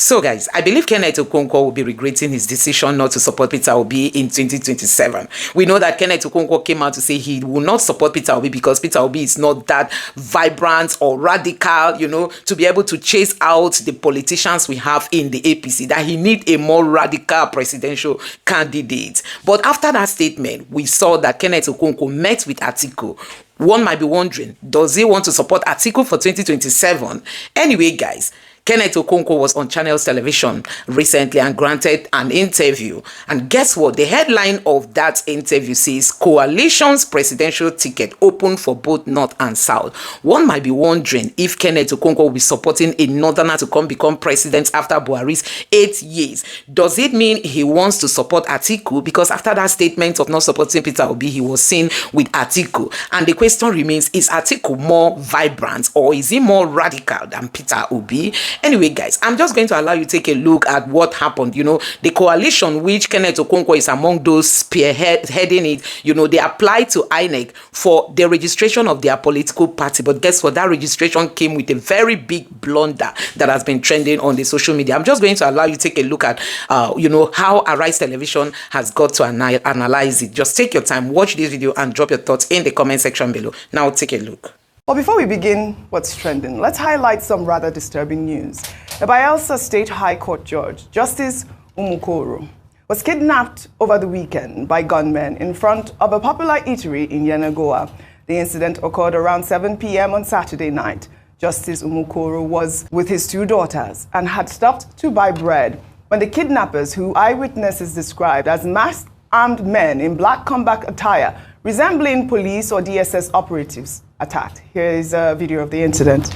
So guys, I believe Kenneth Okonkwo will be regretting his decision not to support Peter Obi in 2027. We know that Kenneth Okonkwo came out to say he will not support Peter Obi because Peter Obi is not that vibrant or radical, to be able to chase out the politicians we have in the APC, that he need a more radical presidential candidate. But after that statement, we saw that Kenneth Okonkwo met with Atiku. One might be wondering, does he want to support Atiku for 2027? Anyway, guys, Kenneth Okonkwo was on Channels Television recently and granted an interview. And guess what? The headline of that interview says, Coalition's presidential ticket open for both North and South. One might be wondering if Kenneth Okonkwo will be supporting a Northerner to become president after Buhari's 8 years. Does it mean he wants to support Atiku? Because after that statement of not supporting Peter Obi, he was seen with Atiku. And the question remains, is Atiku more vibrant or is he more radical than Peter Obi? Anyway, guys, I'm just going to allow you to take a look at what happened. The coalition, which Kenneth Okonkwo is among those spearheading it, they applied to INEC for the registration of their political party. But guess what? That registration came with a very big blunder that has been trending on the social media. I'm just going to allow you to take a look at, how Arise Television has got to analyze it. Just take your time, watch this video, and drop your thoughts in the comment section below. Now, take a look. Well, before we begin what's trending, let's highlight some rather disturbing news. The Bayelsa State High Court Judge, Justice Omokri, was kidnapped over the weekend by gunmen in front of a popular eatery in Yenagoa. The incident occurred around 7 p.m. on Saturday night. Justice Omokri was with his 2 daughters and had stopped to buy bread when the kidnappers, who eyewitnesses described as masked armed men in black combat attire, resembling police or DSS operatives, attacked. Here is a video of the incident.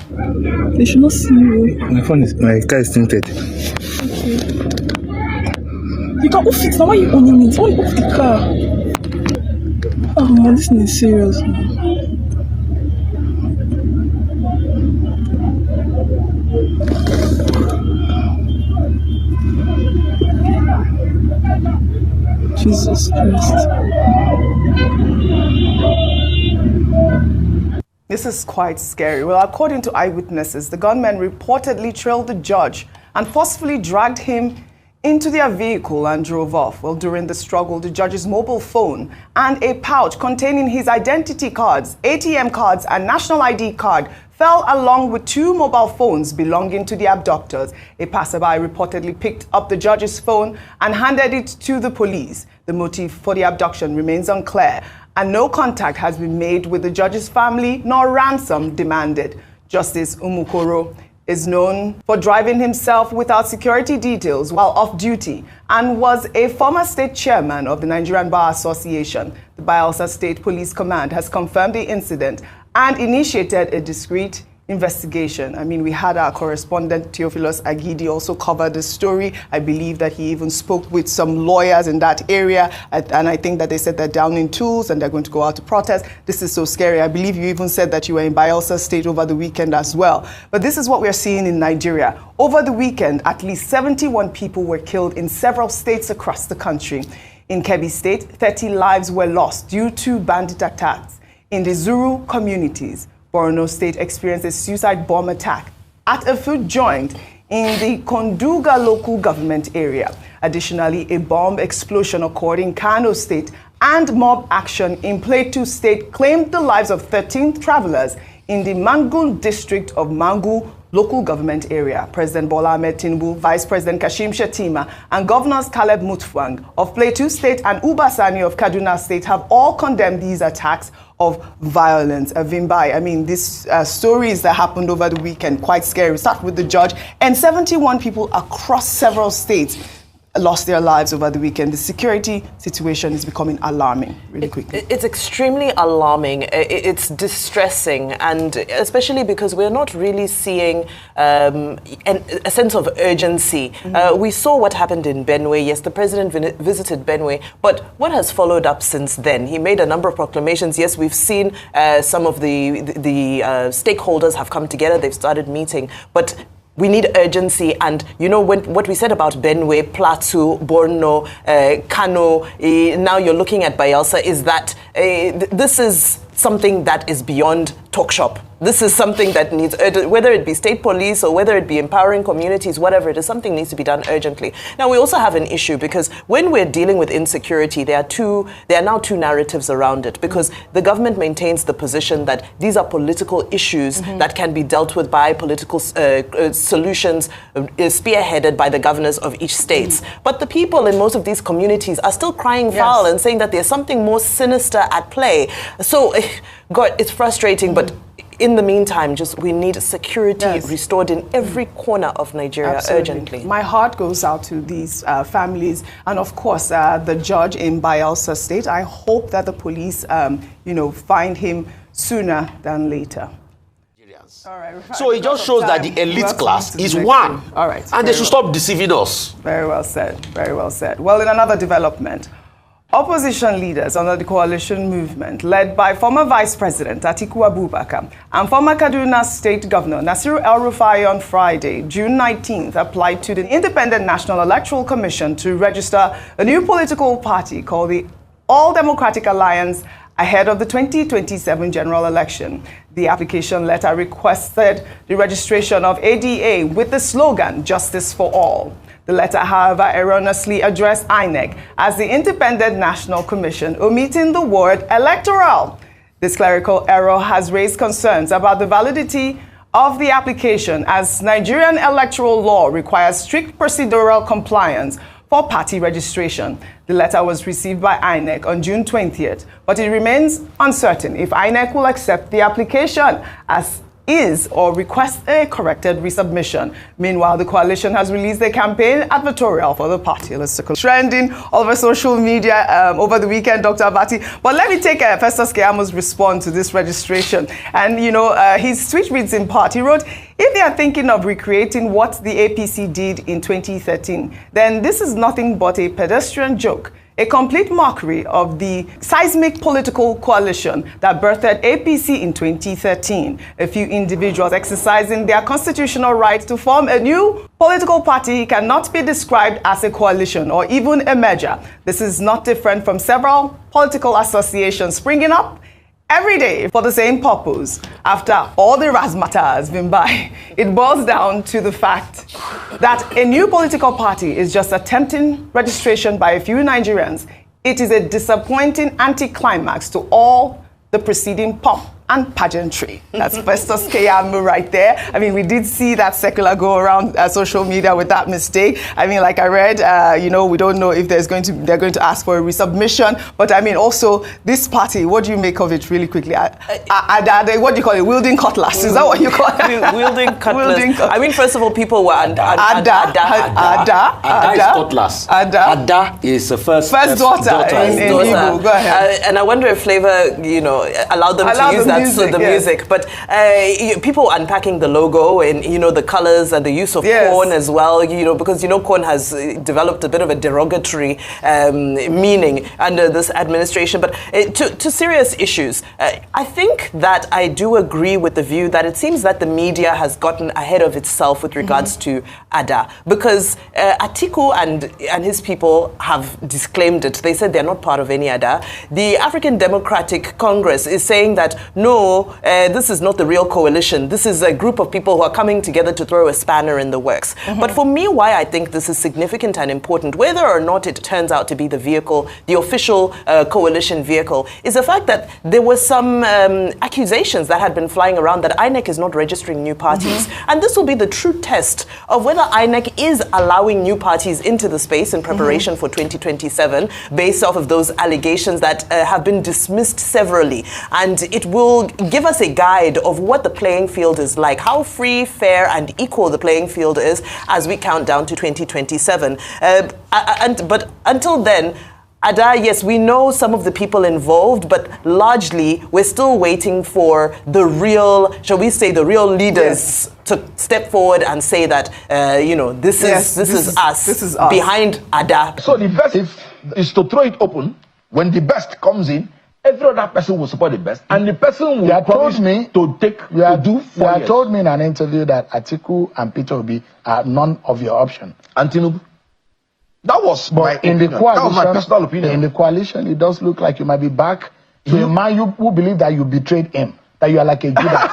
They should not see you. My car is tinted. Okay. You can't off it. Now why are you owning it? Why off the car? Oh man, this is serious, man. Jesus Christ. This is quite scary. Well, according to eyewitnesses, the gunmen reportedly trailed the judge and forcefully dragged him into their vehicle and drove off. Well, during the struggle, the judge's mobile phone and a pouch containing his identity cards, ATM cards, and national ID card fell along with 2 mobile phones belonging to the abductors. A passerby reportedly picked up the judge's phone and handed it to the police. The motive for the abduction remains unclear, and no contact has been made with the judge's family nor ransom demanded. Justice Omokri is known for driving himself without security details while off duty and was a former state chairman of the Nigerian Bar Association. The Bayelsa State Police Command has confirmed the incident and initiated a discreet investigation. I mean, we had our correspondent Theophilus Agidi also cover the story. I believe that he even spoke with some lawyers in that area, and I think that they said they're down in tools and they're going to go out to protest. This is so scary. I believe you even said that you were in Bayelsa State over the weekend as well. But this is what we're seeing in Nigeria. Over the weekend, at least 71 people were killed in several states across the country. In Kebbi State, 30 lives were lost due to bandit attacks. In the Zuru communities, Reno State experienced a suicide bomb attack at a food joint in the Konduga local government area. Additionally, a bomb explosion occurred in Kano State, and mob action in Plateau State claimed the lives of 13 travelers in the Mangul district of Mangu local government area. President Bola Ahmed Tinubu, Vice President Kashim Shettima, and Governors Caleb Mutfwang of Plateau State and Uba Sani of Kaduna State have all condemned these attacks of violence. Vimbai, I mean, these stories that happened over the weekend, quite scary. We start with the judge, and 71 people across several states lost their lives over the weekend. The security situation is becoming alarming really quickly. It's extremely alarming. It's distressing, and especially because we're not really seeing a sense of urgency. Mm-hmm. We saw what happened in Benue. Yes, the president visited Benue, but what has followed up since then? He made a number of proclamations. Yes, we've seen some of the stakeholders have come together. They've started meeting, but we need urgency. And you know, what we said about Benue, Plateau, Borno, Kano, now you're looking at Bayelsa, is that this is something that is beyond talk shop. This is something that needs, whether it be state police or whether it be empowering communities, whatever it is, something needs to be done urgently. Now, we also have an issue because when we're dealing with insecurity, there are now two narratives around it, because the government maintains the position that these are political issues that can be dealt with by political solutions spearheaded by the governors of each state. But the people in most of these communities are still crying foul and saying that there's something more sinister at play. So, God, it's frustrating, but in the meantime, we need security restored in every corner of Nigeria urgently. My heart goes out to these families, and of course, the judge in Bayelsa State. I hope that the police, find him sooner than later. All right. So it just shows that the elite class is one. All right. And they should stop deceiving us. Very well said. Very well said. Well, in another development, opposition leaders under the coalition movement, led by former Vice President Atiku Abubakar and former Kaduna State Governor Nasiru El-Rufai on Friday, June 19th, applied to the Independent National Electoral Commission to register a new political party called the All Democratic Alliance ahead of the 2027 general election. The application letter requested the registration of ADA with the slogan, Justice for All. The letter, however, erroneously addressed INEC as the Independent National Commission, omitting the word electoral. This clerical error has raised concerns about the validity of the application, as Nigerian electoral law requires strict procedural compliance for party registration. The letter was received by INEC on June 20th, but it remains uncertain if INEC will accept the application as is or request a corrected resubmission. Meanwhile, the coalition has released a campaign advertorial for the party. Let's take a trending all over social media over the weekend, Dr. Abati. But let me take Festus Keyamo's response to this registration. And, his tweet reads in part, he wrote, if they are thinking of recreating what the APC did in 2013, then this is nothing but a pedestrian joke, a complete mockery of the seismic political coalition that birthed APC in 2013. A few individuals exercising their constitutional right to form a new political party cannot be described as a coalition or even a merger. This is not different from several political associations springing up every day for the same purpose. After all the razzmatazz has been by, it boils down to the fact that a new political party is just attempting registration by a few Nigerians. It is a disappointing anticlimax to all the preceding pomp and pageantry. That's Festus Keyamo right there. I mean, we did see that secular go around social media with that mistake. I mean, like I read, we don't know if they're going to ask for a resubmission. But I mean, also this party, what do you make of it really quickly? What do you call it? Wielding cutlass. Is that what you call it? Wielding cutlass. I mean, first of all, people were Ada is cutlass. Ada is the first daughter. In Igbo. Go ahead. And I wonder if Flavor, allowed them to use that. Music, but people unpacking the logo and the colors and the use of corn as well, because corn has developed a bit of a derogatory meaning under this administration. But to serious issues, I think that I do agree with the view that it seems that the media has gotten ahead of itself with regards to Ada, because Atiku and his people have disclaimed it. They said they're not part of any Ada. The African Democratic Congress is saying that no, this is not the real coalition. This is a group of people who are coming together to throw a spanner in the works. But for me, why I think this is significant and important, whether or not it turns out to be the vehicle, the official coalition vehicle, is the fact that there were some accusations that had been flying around that INEC is not registering new parties. And this will be the true test of whether INEC is allowing new parties into the space in preparation for 2027, based off of those allegations that have been dismissed severally. And it will give us a guide of what the playing field is like, how free, fair, and equal the playing field is as we count down to 2027. But until then, Ada, yes, we know some of the people involved, but largely we're still waiting for the real, shall we say, the real leaders to step forward and say that, this is us behind Ada. So the best is to throw it open. When the best comes in, every other person will support the best, and the person will promise me to take to do 4 years. You have told me in an interview that Atiku and Peter Obi are none of your option. And Tinubu. That was my in the coalition. That was my personal opinion. In the coalition, it does look like you might be back To a man who believe that you betrayed him, that you are like a Judas.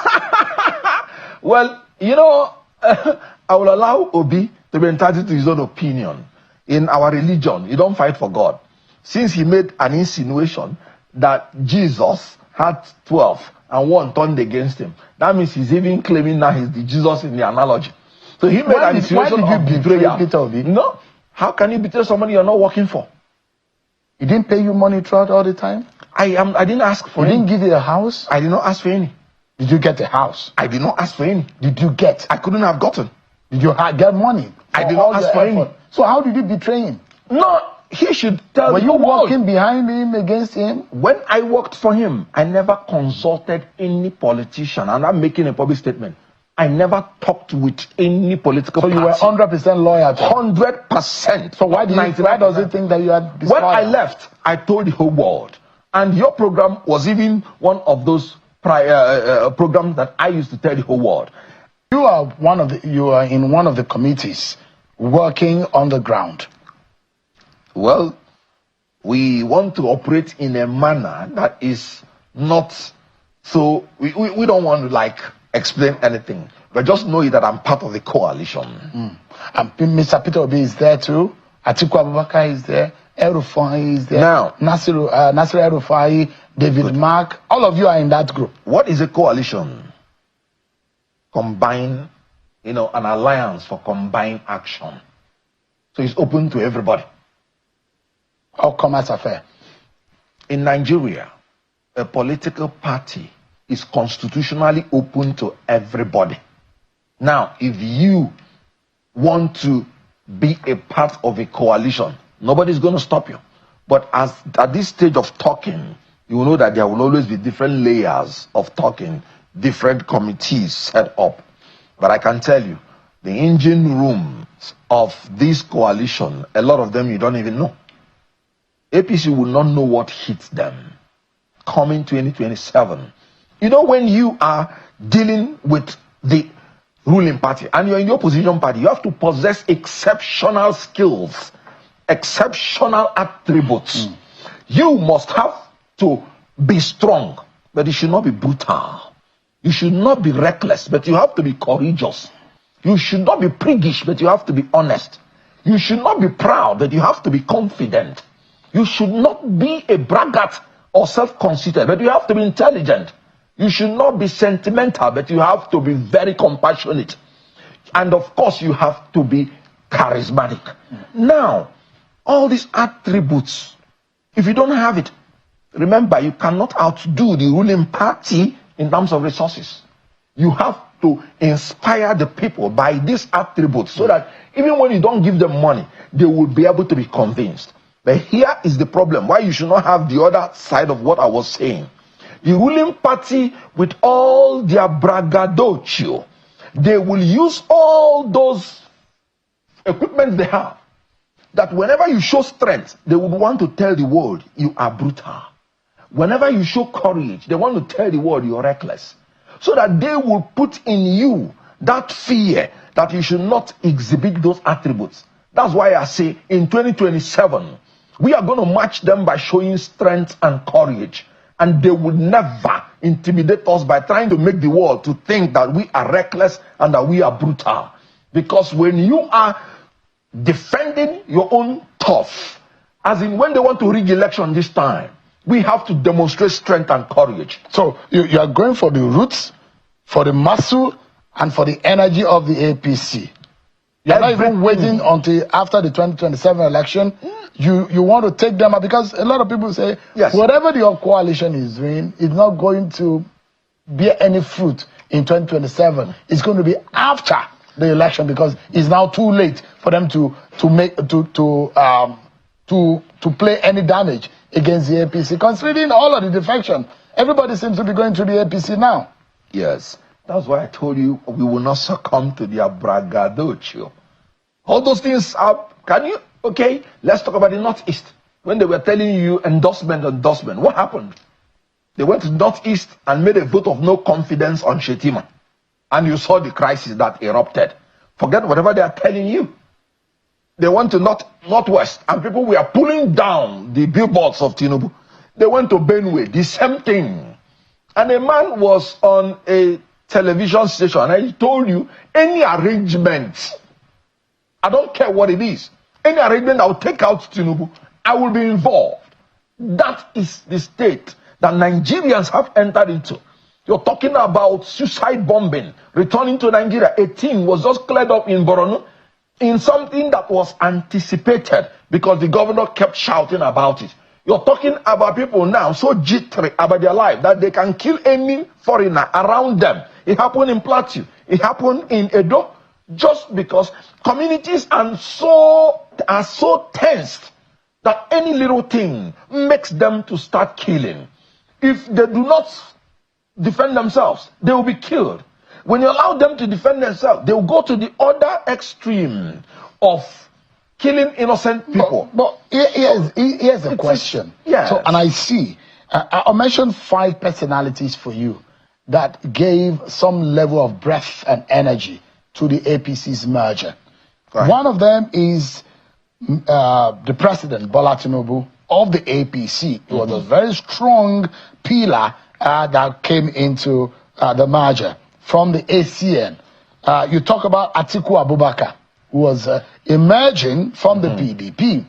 Well, you know, I will allow Obi to be entitled to his own opinion. In our religion, you don't fight for God. Since he made an insinuation that Jesus had 12 and one turned against him, that means he's even claiming now he's the Jesus in the analogy. So he made an insinuation of betrayal. Peter Obi? No. How can you betray somebody you're not working for? He didn't pay you money throughout all the time? I didn't ask for He any. didn't give you a house? I did not ask for any. Did you get a house? I did not ask for any. Did you get? I couldn't have gotten. Did you get money? I did not ask for any. So how did you betray him? No, he should tell Were the you world. walking behind him, against him? When I worked for him, I never consulted any politician. And I'm making a public statement. I never talked with any political So you were party. 100% loyal to him? 100%. So why does he think that you had disloyal? When I left, I told the whole world. And your program was even one of those prior programs that I used to tell the whole world. You are in one of the committees working on the ground. Well, we want to operate in a manner that is not so. We don't want to like explain anything, but just know that I'm part of the coalition. And Mr. Peter Obi is there too. Atiku Abubakar is there. El-Rufai is there. Now, Nasir El-Rufai, David Mark. All of you are in that group. What is a coalition? Combine, an alliance for combined action. So it's open to everybody. How come that's affair? In Nigeria, a political party is constitutionally open to everybody. Now, if you want to be a part of a coalition, nobody's going to stop you. But at this stage of talking, you will know that there will always be different layers of talking, different committees set up. But I can tell you, the engine rooms of this coalition, a lot of them you don't even know. APC will not know what hits them coming 2027. When you are dealing with the ruling party and you're in your opposition party, you have to possess exceptional skills, exceptional attributes. You must have to be strong, but you should not be brutal. You should not be reckless, but you have to be courageous. You should not be priggish, but you have to be honest. You should not be proud, but you have to be confident. You should not be a braggart or self-conceited, but you have to be intelligent. You should not be sentimental, but you have to be very compassionate. And of course, you have to be charismatic. Now, all these attributes, if you don't have it, remember, you cannot outdo the ruling party in terms of resources. You have to inspire the people by these attributes so that even when you don't give them money, they will be able to be convinced. But here is the problem, why you should not have the other side of what I was saying. The ruling party, with all their braggadocio, they will use all those equipment they have, that whenever you show strength, they would want to tell the world you are brutal. Whenever you show courage, they want to tell the world you're reckless. So that they will put in you that fear that you should not exhibit those attributes. That's why I say in 2027, we are going to match them by showing strength and courage. And they would never intimidate us by trying to make the world to think that we are reckless and that we are brutal. Because when you are defending your own turf, as in when they want to rig election this time, we have to demonstrate strength and courage. So you are going for the roots, for the muscle, and for the energy of the APC. You're not even waiting until after the 2027 election. You want to take them up, because a lot of people say, yes, whatever your coalition is doing is not going to bear any fruit in 2027. It's going to be after the election, because it's now too late for them to play any damage against the APC. Considering all of the defection, everybody seems to be going to the APC now. Yes, that's why I told you we will not succumb to their braggadocio. All those things are, okay, let's talk about the Northeast. When they were telling you endorsement, what happened? They went to Northeast and made a vote of no confidence on Shetima. And you saw the crisis that erupted. Forget whatever they are telling you. They went to Northwest, and people were pulling down the billboards of Tinubu. They went to Benue, the same thing. And a man was on a television station and he told you, any arrangement, I don't care what it is, any arrangement that will take out Tinubu, I will be involved. That is the state that Nigerians have entered into. You're talking about suicide bombing, returning to Nigeria. A team was just cleared up in Borno in something that was anticipated because the governor kept shouting about it. You're talking about people now so jittery about their life that they can kill any foreigner around them. It happened in Plateau. It happened in Edo, just because communities are so tensed that any little thing makes them to start killing. If they do not defend themselves, they will be killed. When you allow them to defend themselves, they will go to the other extreme of killing innocent people. But here's a question. Yes. So, and I see, I'll mention 5 personalities for you that gave some level of breath and energy to the APC's merger. Right. One of them is the president, Bola Tinubu, of the APC. He was a very strong pillar that came into the merger from the ACN. You talk about Atiku Abubakar, who was emerging from the PDP.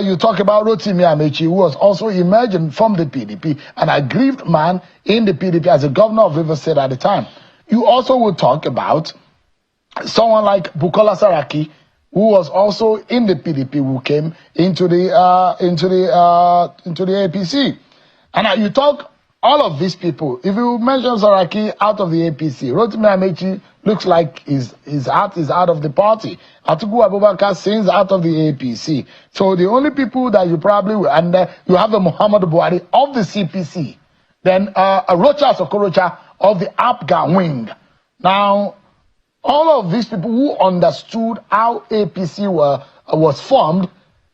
You talk about Rotimi Amechi, who was also emerging from the PDP, an aggrieved man in the PDP as a governor of Rivers State at the time. You also would talk about someone like Bukola Saraki, who was also in the PDP, who came into the APC. And you talk all of these people. If you mention Saraki out of the APC, Rotimi Amechi looks like his heart is out of the party. Atiku Abubakar sings out of the APC. So the only people that you probably, and you have the Muhammadu Buhari of the CPC, then Rocha Sokorocha of the APGA wing. Now, all of these people who understood how APC was formed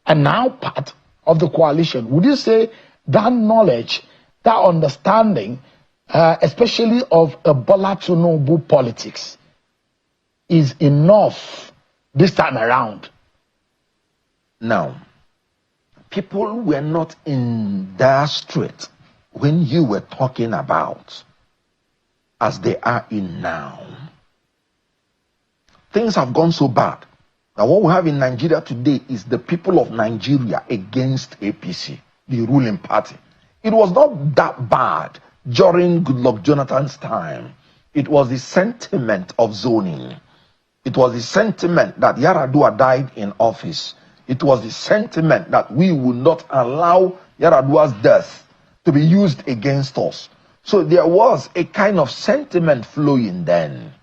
are now part of the coalition. Would you say that knowledge, that understanding, especially of Bola Tinubu politics, is enough this time around? Now, people were not in dire strait when you were talking about as they are in now. Things have gone so bad. Now what we have in Nigeria today is the people of Nigeria against APC, the ruling party. It was not that bad during Goodluck Jonathan's time. It was the sentiment of zoning. It was the sentiment that Yaradua died in office. It was the sentiment that we would not allow Yaradua's death to be used against us. So there was a kind of sentiment flowing then.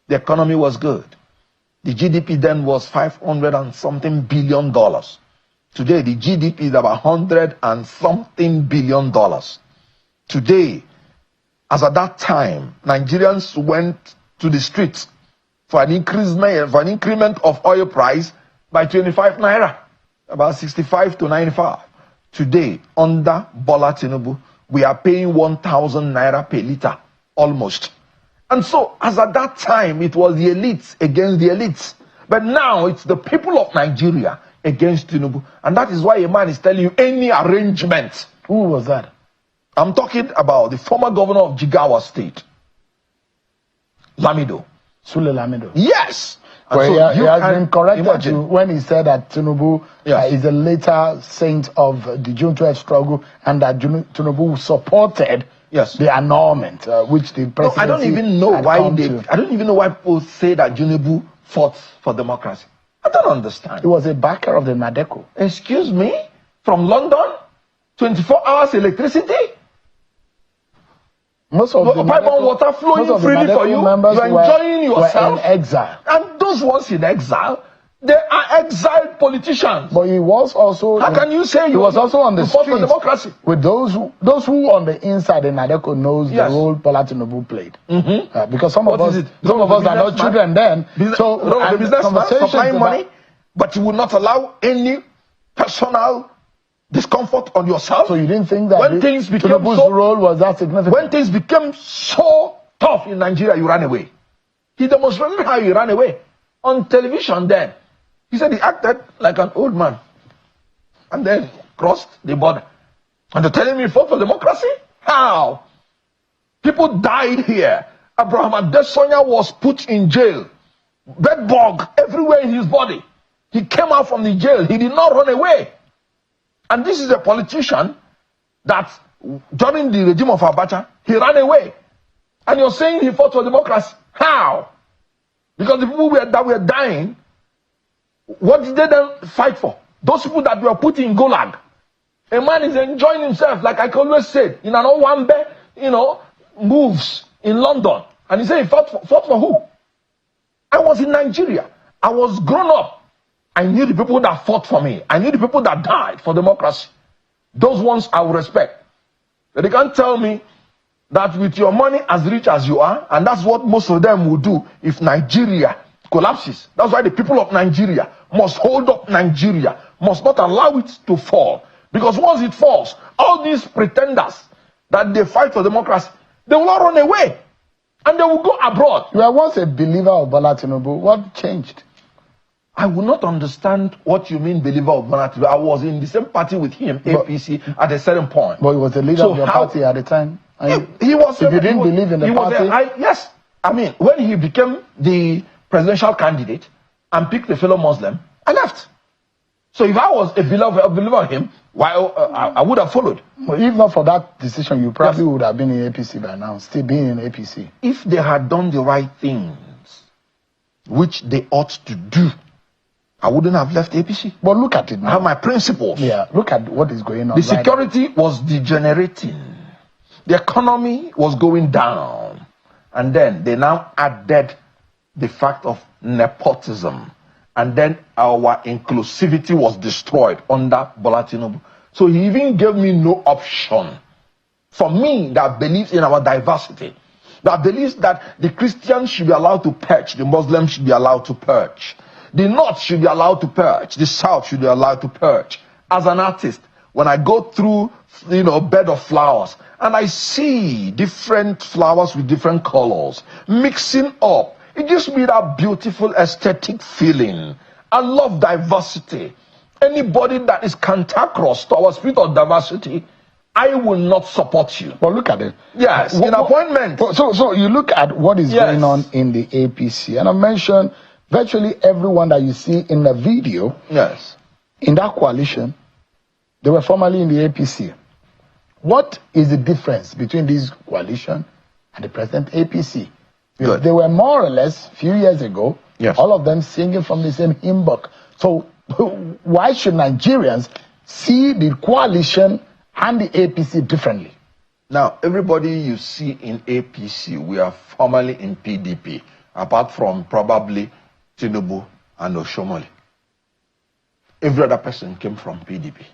The economy was good. The GDP then was $500 and something billion. Today, the GDP is about $100 and something billion. Today, as at that time, Nigerians went to the streets for an increment of oil price by 25 naira, about 65 to 95. Today, under Bola Tinubu, we are paying 1,000 naira per liter, almost. And so, as at that time, it was the elites against the elites. But now, it's the people of Nigeria against Tinubu. And that is why a man is telling you any arrangement. Who was that? I'm talking about the former governor of Jigawa State, Lamido. Sule Lamido. Yes. Well, so he has been corrected when he said that Tinubu is a later saint of the June 12 struggle and that Tinubu supported the annulment, which the president. I don't even know why people say that Tinubu fought for democracy. I don't understand. He was a backer of the Nadeko. Excuse me? From London? 24 hours electricity? Most of the pipe and water flowing freely for you. You're enjoying yourself. Were in exile. And those ones in exile, they are exiled politicians. But he was also. How can you say he was also on the street for democracy with those who on the inside in Nadeko knows the role Bola Tinubu played. Because some of us are not children then. So the businessman supplying money, but you will not allow any personal discomfort on yourself. So you didn't think that when things became Tinubu's role was that significant? When things became so tough in Nigeria, you ran away. He demonstrated how you ran away on television then. He said he acted like an old man and then crossed the border. And they're telling me he fought for democracy? How? People died here. Abraham Adesanya was put in jail. Bedbug everywhere in his body. He came out from the jail. He did not run away. And this is a politician that during the regime of Abacha, he ran away. And you're saying he fought for democracy? How? Because the people that were dying, what did they then fight for? Those people that were put in Gulag. A man is enjoying himself, like I always said, in an Owambe, moves in London. And he said he fought for who? I was in Nigeria. I was grown up. I knew the people that fought for me. I knew the people that died for democracy. Those ones I will respect. But they can't tell me that with your money as rich as you are, and that's what most of them will do if Nigeria collapses. That's why the people of Nigeria must hold up Nigeria, must not allow it to fall. Because once it falls, all these pretenders that they fight for democracy, they will all run away. And they will go abroad. You were once a believer of Bola Tinubu. What changed? I will not understand what you mean, believer of Bola Tinubu. I was in the same party with him, APC, at a certain point. But he was the leader of your party at the time. He was. If you didn't believe in the party? Yes. I mean, when he became the presidential candidate and picked a fellow Muslim, I left. So if I was a believer of him, I would have followed. Well, if not for that decision, you probably would have been in APC by now, still being in APC. If they had done the right things, which they ought to do, I wouldn't have left APC. But look at it now. I have my principles. Yeah, look at what is going on. The security was degenerating. The economy was going down. And then they now added the fact of nepotism. And then our inclusivity was destroyed under Bola Tinubu. So he even gave me no option. For me, that believes in our diversity, that believes that the Christians should be allowed to purge, the Muslims should be allowed to purge, the North should be allowed to purge, the South should be allowed to purge. As an artist, when I go through, a bed of flowers, and I see different flowers with different colors mixing up, it gives me that beautiful aesthetic feeling. I love diversity. Anybody that is cantankerous to our spirit of diversity, I will not support you. But look at it. Yes, in appointment. So you look at what is going on in the APC. And I mentioned virtually everyone that you see in the video. Yes. In that coalition, they were formerly in the APC. What is the difference between this coalition and the present APC? Good. They were more or less, a few years ago, all of them singing from the same hymn book. So why should Nigerians see the coalition and the APC differently? Now, everybody you see in APC, we are formerly in PDP, apart from probably Tinubu and Oshomole. Every other person came from PDP.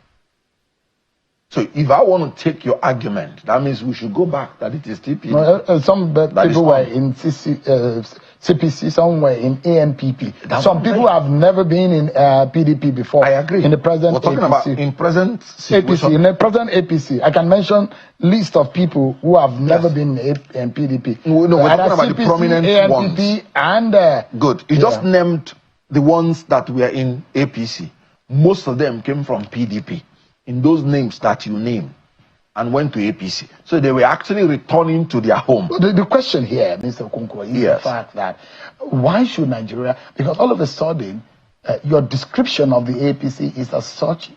So if I want to take your argument, that means we should go back that it is TPP. No, some people were in CPC, some were in ANPP. Some people have never been in PDP before. I agree. In the present We're talking APC. about in present situation. APC, in the present APC. I can mention list of people who have never been in PDP. No, we're talking about the prominent ANPP, ones. And good. You just named the ones that were in APC. Most of them came from PDP. In those names that you name, and went to APC. So they were actually returning to their home. The question here, Mr. Okonkwo, is the fact that why should Nigeria, because all of a sudden, your description of the APC is as such,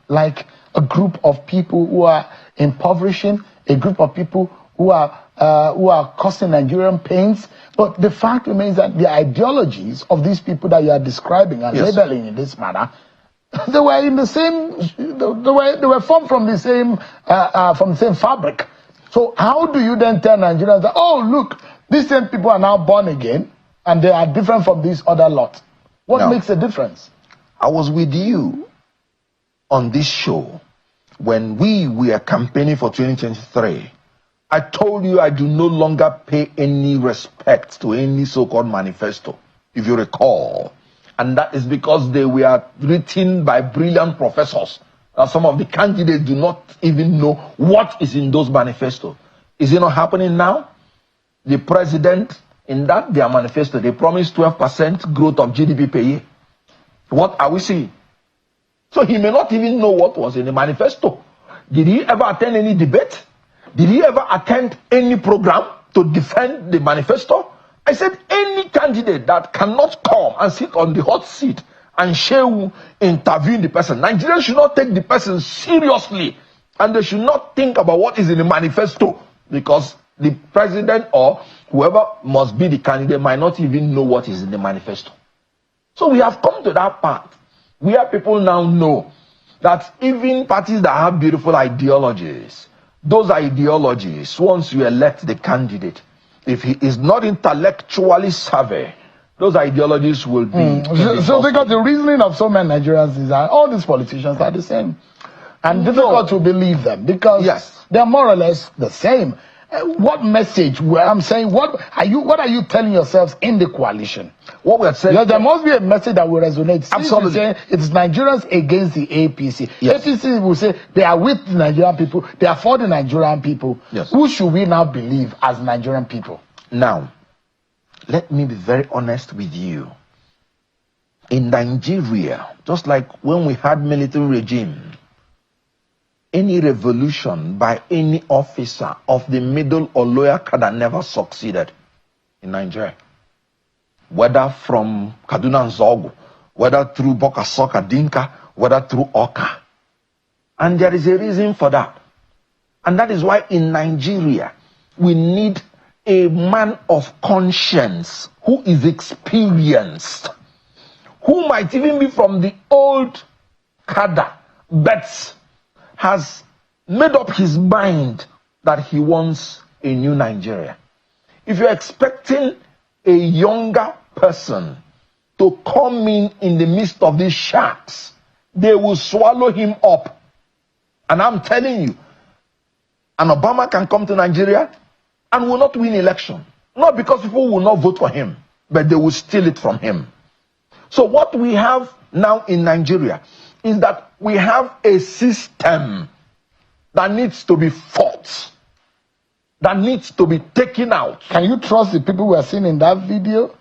like a group of people who are impoverishing, a group of people who are causing Nigerian pains. But the fact remains that the ideologies of these people that you are describing and labeling in this manner, they were in the same. They were formed from the same fabric. So how do you then tell Nigerians that, oh look, these same people are now born again and they are different from this other lot? What makes a difference? I was with you on this show when we were campaigning for 2023. I told you I do no longer pay any respect to any so-called manifesto, if you recall. And that is because they were written by brilliant professors. Some of the candidates do not even know what is in those manifestos. Is it not happening now? The president, in that their manifesto, they promised 12% growth of GDP per year. What are we seeing? So he may not even know what was in the manifesto. Did he ever attend any debate? Did he ever attend any program to defend the manifesto? I said any candidate that cannot come and sit on the hot seat and shall interview the person, Nigerians should not take the person seriously, and they should not think about what is in the manifesto, because the president or whoever must be the candidate might not even know what is in the manifesto. So we have come to that part where people now know that even parties that have beautiful ideologies, those ideologies, once you elect the candidate, if he is not intellectually savvy, those ideologies will be... So because the reasoning of so many Nigerians is that all these politicians are the same. And difficult to believe them because they're more or less the same. What message? I'm saying, what are you telling yourselves in the coalition? What we're saying, there must be a message that will resonate. Absolutely, saying it's Nigerians against the APC. Yes. APC will say they are with the Nigerian people, they are for the Nigerian people. Yes. Who should we now believe as Nigerian people? Now, let me be very honest with you. In Nigeria, just like when we had military regime, any revolution by any officer of the middle or lower cadre never succeeded in Nigeria. Whether from Kaduna and Zogu, whether through Bokasoka Dinka, whether through Oka. And there is a reason for that. And that is why in Nigeria, we need a man of conscience who is experienced, who might even be from the old cadre, but has made up his mind that he wants a new Nigeria. If you're expecting a younger person to come in the midst of these sharks, they will swallow him up. And I'm telling you, an Obama can come to Nigeria and will not win election. Not because people will not vote for him, but they will steal it from him. So what we have now in Nigeria is that we have a system that needs to be fought, that needs to be taken out. Can you trust the people we are seeing in that video?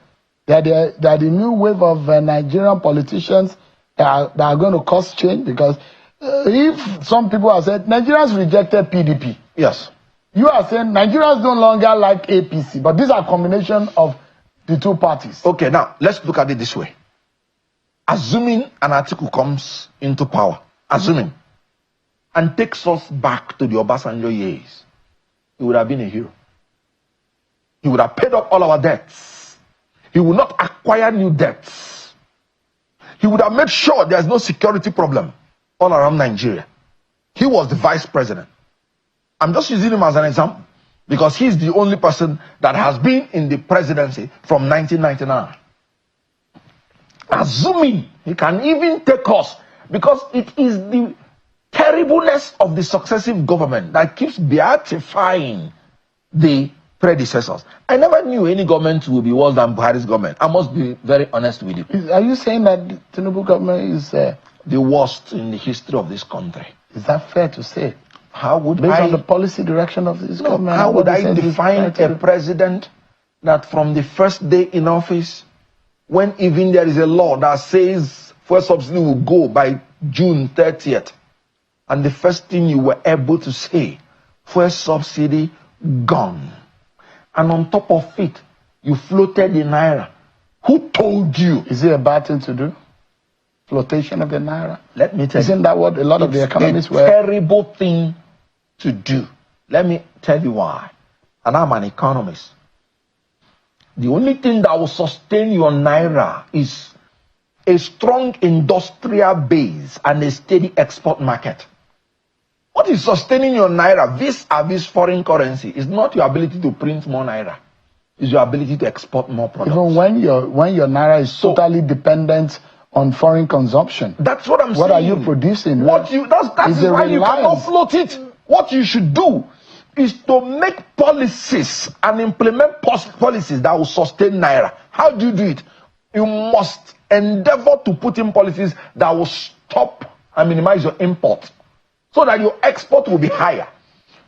That the new wave of Nigerian politicians that are going to cause change? Because if some people have said Nigerians rejected PDP, yes, you are saying Nigerians no longer like APC, but these are a combination of the two parties. Okay, now let's look at it this way. Assuming an article comes into power, assuming, and takes us back to the Obasanjo years, he would have been a hero. He would have paid up all our debts. He would not acquire new debts. He would have made sure there's no security problem all around Nigeria. He was the vice president. I'm just using him as an example because he's the only person that has been in the presidency from 1999. Assuming he can even take us, because it is the terribleness of the successive government that keeps beatifying the predecessors. I never knew any government would be worse than Buhari's government. I must be very honest with you. Are you saying that the Tinubu government is the worst in the history of this country? Is that fair to say? How would Based on the policy direction of this government? How would I define a president that from the first day in office, when even there is a law that says fuel subsidy will go by June 30th, and the first thing you were able to say, fuel subsidy gone. And on top of it, you floated the naira. Who told you? Is it a bad thing to do? Flotation of the naira? Let me tell you. Isn't that what a lot of the economists were? It's a terrible thing to do. Let me tell you why. And I'm an economist. The only thing that will sustain your naira is a strong industrial base and a steady export market. What is sustaining your naira vis-a-vis foreign currency is not your ability to print more naira. It's your ability to export more products. Even when your naira is totally dependent on foreign consumption. That's what I'm saying. What are you producing? That's why you cannot float it. What you should do is to make policies and implement policies that will sustain naira. How do you do it? You must endeavor to put in policies that will stop and minimize your import, so that your export will be higher,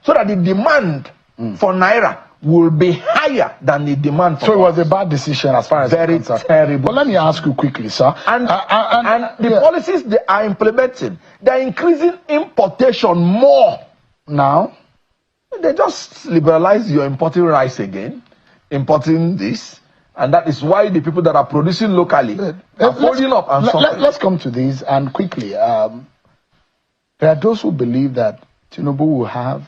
so that the demand for naira will be higher than the demand for So it was us. a bad decision as far as Very concerned. terrible. But let me ask you quickly, sir. And the policies they are implementing, they're increasing importation more. Now, They just liberalize your importing rice again, importing this, and that is why the people that are producing locally are folding up and suffering. let's come to this and quickly. There are those who believe that Tinubu will have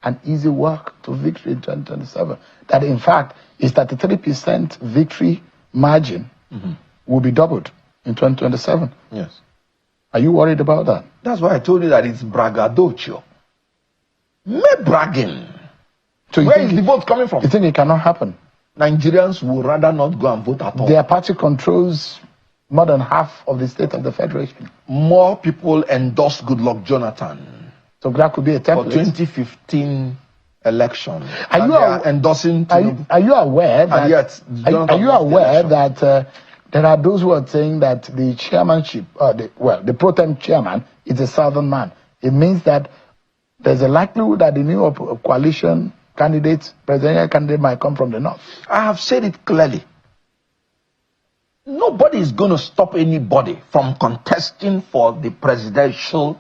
an easy walk to victory in 2027. That in fact, his 33% victory margin will be doubled in 2027. Yes. Are you worried about that? That's why I told you that it's braggadocio. Mere bragging. So Where is the vote coming from? You think it cannot happen? Nigerians would rather not go and vote at all. Their party controls more than half of the state of the federation. More people endorsed Goodluck Jonathan So that could be a for template. 2015 election. Are you They are endorsing Tinubu. Are you aware that? And yet, are Jonathan you lost the aware election. that there are those who are saying that the chairmanship, the pro tem chairman, is a southern man? It means that there's a likelihood that the new coalition candidate, presidential candidate, might come from the north. I have said it clearly. Nobody is going to stop anybody from contesting for the presidential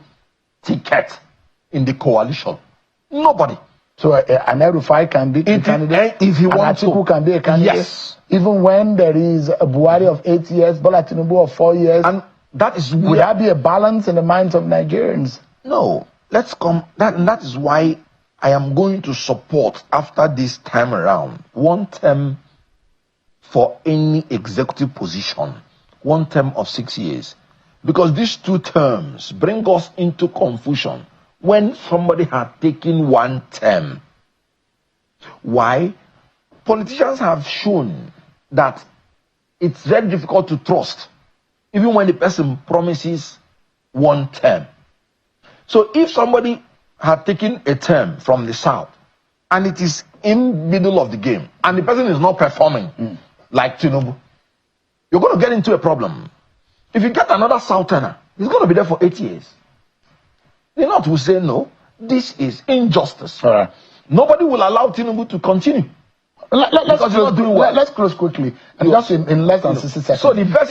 ticket in the coalition. Nobody. So an El-Rufai can be a candidate. If he and wants to. Atiku can be a candidate. Yes. Even when there is a Buhari of 8 years, Bola Tinubu of 4 years. And that is would that be a balance in the minds of Nigerians? No. Let's come. That is why I am going to support, after this time around, one term for any executive position, one term of 6 years. Because these 2 terms bring us into confusion when somebody had taken 1 term. Why? Politicians have shown that it's very difficult to trust, even when the person promises 1 term. So if somebody had taken a term from the south and it is in middle of the game and the person is not performing like Tinubu, you're going to get into a problem. If you get another southerner, he's going to be there for 8 years. The north will say, no, this is injustice. Nobody will allow Tinubu to continue. Let's close quickly. And just in less than 60 seconds. So the best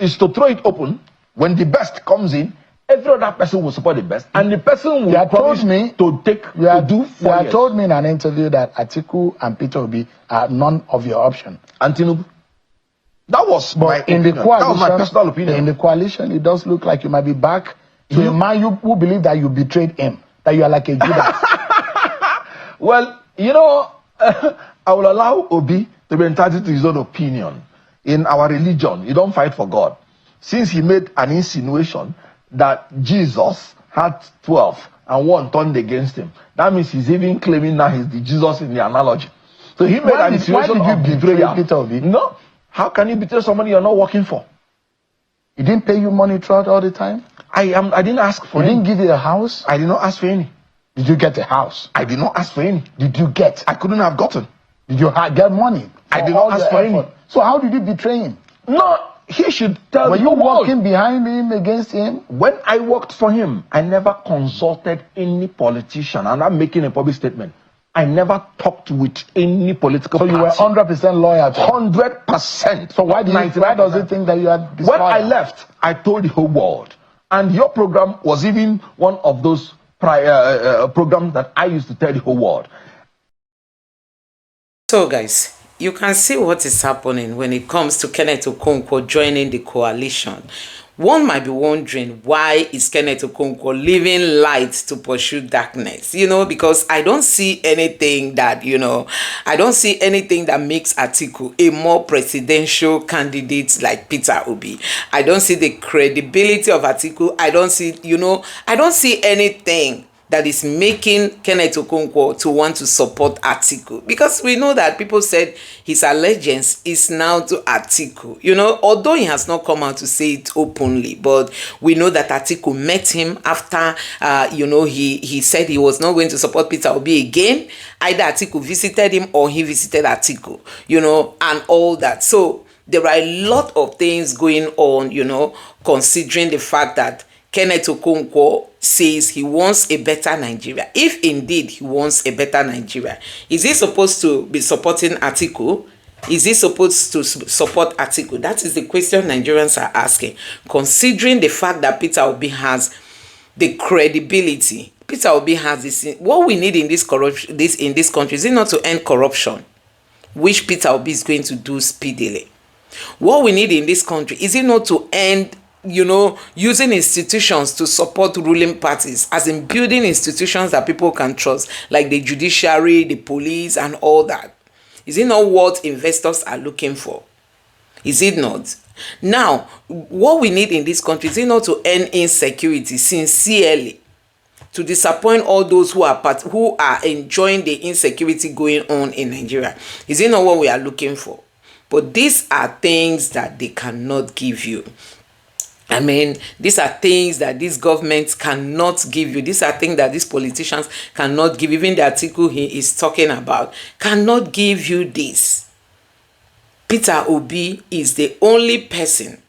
is to throw it open. When the best comes in, every other person will support the best, and the person will promise me to take you have years. told me in an interview that Atiku and Peter Obi are none of your option. And Tinubu. That was my in the opinion. That was my personal coalition. opinion. In the coalition, it does look like you might be back to a man who believe that you betrayed him, that you are like a Judas. Well, you know, I will allow Obi to be entitled to his own opinion. In our religion, you don't fight for God. Since he made an insinuation that Jesus had 12 and 1 turned against him, that means he's even claiming now he's the Jesus in the analogy. So he made an insinuation why of did you betray betrayal. Peter Obi? No. How can you betray somebody you're not working for? He didn't pay you money throughout all the time? I didn't ask for He any. didn't give you a house? I did not ask for any. Did you get a house? I did not ask for any. Did you get? I couldn't have gotten. Did you get money? I did not ask for any. So how did you betray him? No, he should tell Were the you world. working behind him, against him? When I worked for him, I never consulted any politician, and I'm making a public statement. I never talked with any political So party. you were 100% loyal to him? 100%. So why does he think that you had When I left, I told the whole world. And your program was even one of those programs that I used to tell the whole world. So guys, you can see what is happening when it comes to Kenneth Okonkwo joining the coalition. One might be wondering, why is Kenneth Okonkwo leaving light to pursue darkness? You know, because I don't see anything that, I don't see anything that makes Atiku a more presidential candidate like Peter Obi. I don't see the credibility of Atiku. I don't see, I don't see anything that is making Kenneth Okonkwo to want to support Atiku, because we know that people said his allegiance is now to Atiku, although he has not come out to say it openly, but we know that Atiku met him after, he said he was not going to support Peter Obi again. Either Atiku visited him or he visited Atiku, and all that. So there are a lot of things going on, considering the fact that Kenneth Okonkwo says he wants a better Nigeria, if indeed he wants a better Nigeria, is he supposed to be supporting Atiku? Is he supposed to support Atiku? That is the question Nigerians are asking, considering the fact that Peter Obi has the credibility. Peter Obi has this. What we need in this country is it not to end corruption, which Peter Obi is going to do speedily. What we need in this country is it not to end, using institutions to support ruling parties, as in building institutions that people can trust, like the judiciary, the police, and all that. Is it not what investors are looking for? Is it not? Now, what we need in this country is it not to end insecurity sincerely, to disappoint all those who are enjoying the insecurity going on in Nigeria. Is it not what we are looking for? But these are things that they cannot give you. I mean, these are things that these governments cannot give you. These are things that these politicians cannot give. Even the article he is talking about cannot give you this. Peter Obi is the only person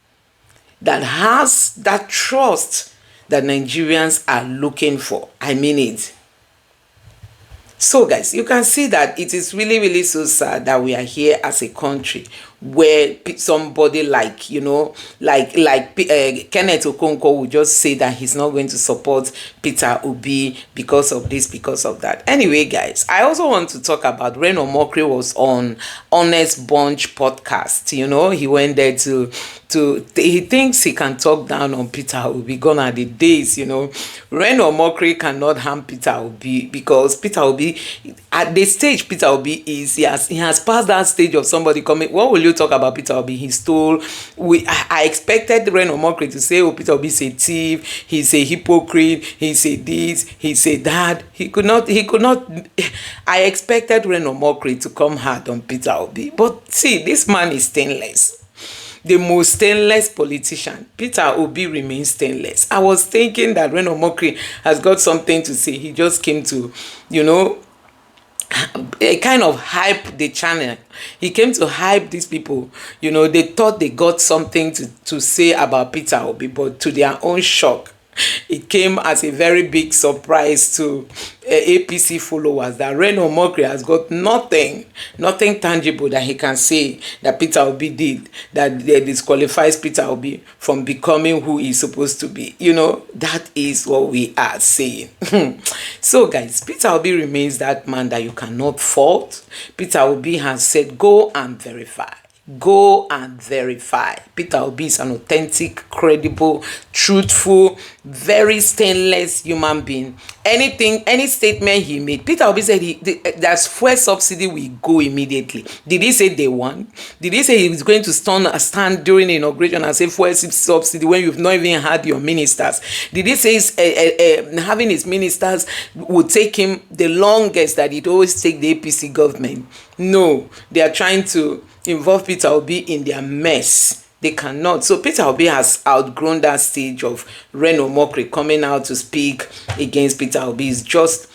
that has that trust that Nigerians are looking for. I mean it. So guys, you can see that it is really, really so sad that we are here as a country where somebody like Kenneth Okonkwo would just say that he's not going to support Peter Obi because of this, because of that. Anyway, guys, I also want to talk about Reno. Omokri was on Honest Bunch podcast. He went there he thinks he can talk down on Peter Obi. Gone are the days, Reno Omokri cannot harm Peter Obi, because Peter Obi, at the stage Peter Obi is, he has passed that stage of somebody coming. What will you talk about Peter Obi? He stole. I expected Reno Omokri to say, oh, Peter Obi is a thief, he's a hypocrite, he's a this, he's a that. He could not. I expected Reno Omokri to come hard on Peter Obi. But see, this man is stainless. The most stainless politician. Peter Obi remains stainless. I was thinking that Reno Omokri has got something to say. He just came to, a kind of hype the channel. He came to hype these people. They thought they got something to say about Peter Obi, but to their own shock, it came as a very big surprise to APC followers that Reno Omokri has got nothing tangible that he can say that Peter Obi did that disqualifies Peter Obi from becoming who he's supposed to be. That is what we are saying. So guys, Peter Obi remains that man that you cannot fault. Peter Obi has said, go and verify. Go and verify. Peter Obi is an authentic, credible, truthful, very stainless human being. Any statement he made, Peter Obi said that's fuel subsidy will go immediately. Did he say day one? Did he say he was going to stand during the inauguration and say fuel subsidy when you've not even had your ministers? Did he say having his ministers would take him the longest that it always take the APC government? No, they are trying to involve Peter Obi in their mess. They cannot. So Peter Obi has outgrown that stage of Reno Omokri coming out to speak against Peter Obi. It's just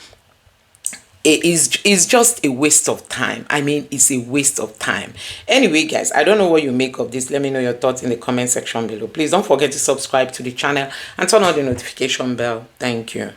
a waste of time. I mean, it's a waste of time. Anyway, guys, I don't know what you make of this. Let me know your thoughts in the comment section below. Please don't forget to subscribe to the channel and turn on the notification bell. Thank you.